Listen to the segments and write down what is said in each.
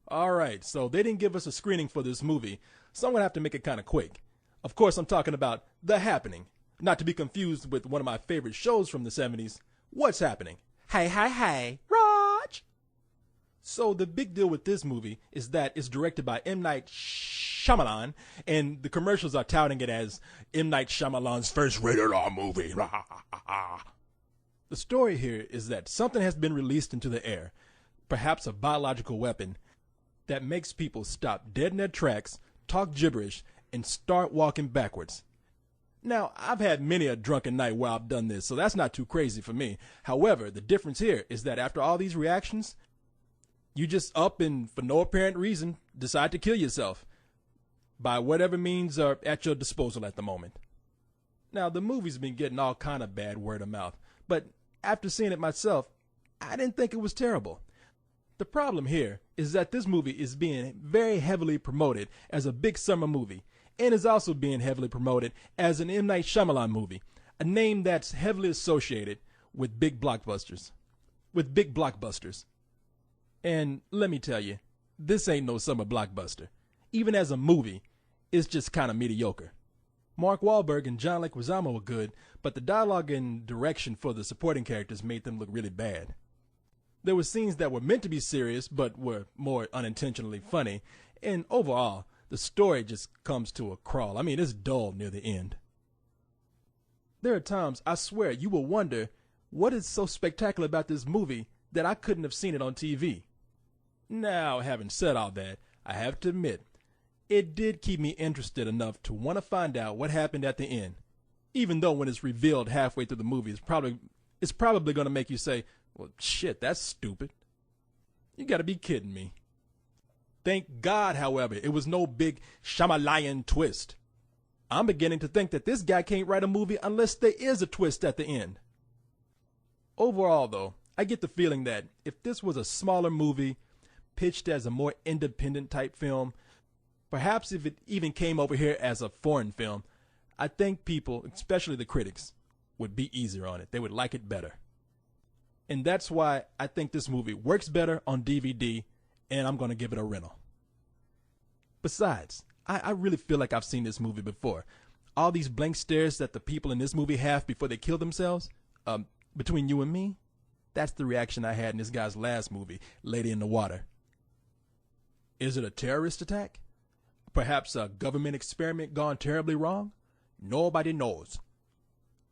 All right, so they didn't give us a screening for this movie, so I'm going to have to make it kind of quick. Of course, I'm talking about The Happening, not to be confused with one of my favorite shows from the 70s, What's Happening? Hey, Raj! So the big deal with this movie is that it's directed by M. Night Shyamalan, and the commercials are touting it as M. Night Shyamalan's first rated R movie. The story here is that something has been released into the air, perhaps a biological weapon, that makes people stop dead in their tracks, talk gibberish, and start walking backwards. Now, I've had many a drunken night where I've done this, so that's not too crazy for me. However, the difference here is that after all these reactions, you just up and, for no apparent reason, decide to kill yourself by whatever means are at your disposal at the moment. Now, the movie's been getting all kind of bad word of mouth, but after seeing it myself, I didn't think it was terrible. The problem here is that this movie is being very heavily promoted as a big summer movie, and is also being heavily promoted as an M. Night Shyamalan movie, a name that's heavily associated with big blockbusters. And let me tell you, this ain't no summer blockbuster. Even as a movie, it's just kind of mediocre. Mark Wahlberg and John Leguizamo were good, but the dialogue and direction for the supporting characters made them look really bad. There were scenes that were meant to be serious, but were more unintentionally funny, and overall, the story just comes to a crawl. I mean, it's dull near the end. There are times, I swear, you will wonder, what is so spectacular about this movie that I couldn't have seen it on TV? Now, having said all that, I have to admit, it did keep me interested enough to want to find out what happened at the end, even though when it's revealed halfway through the movie, it's probably going to make you say, well, shit, that's stupid. You got to be kidding me. Thank God, however, it was no big Shyamalan twist. I'm beginning to think that this guy can't write a movie unless there is a twist at the end. Overall, though, I get the feeling that if this was a smaller movie, pitched as a more independent type film, perhaps if it even came over here as a foreign film, I think people, especially the critics, would be easier on it. They would like it better. And that's why I think this movie works better on DVD, and I'm going to give it a rental. Besides, I really feel like I've seen this movie before. All these blank stares that the people in this movie have before they kill themselves, between you and me, that's the reaction I had in this guy's last movie, Lady in the Water. Is it a terrorist attack? Perhaps a government experiment gone terribly wrong? Nobody knows.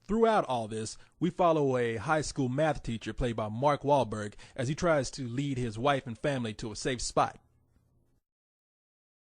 Throughout all this, we follow a high school math teacher played by Mark Wahlberg as he tries to lead his wife and family to a safe spot.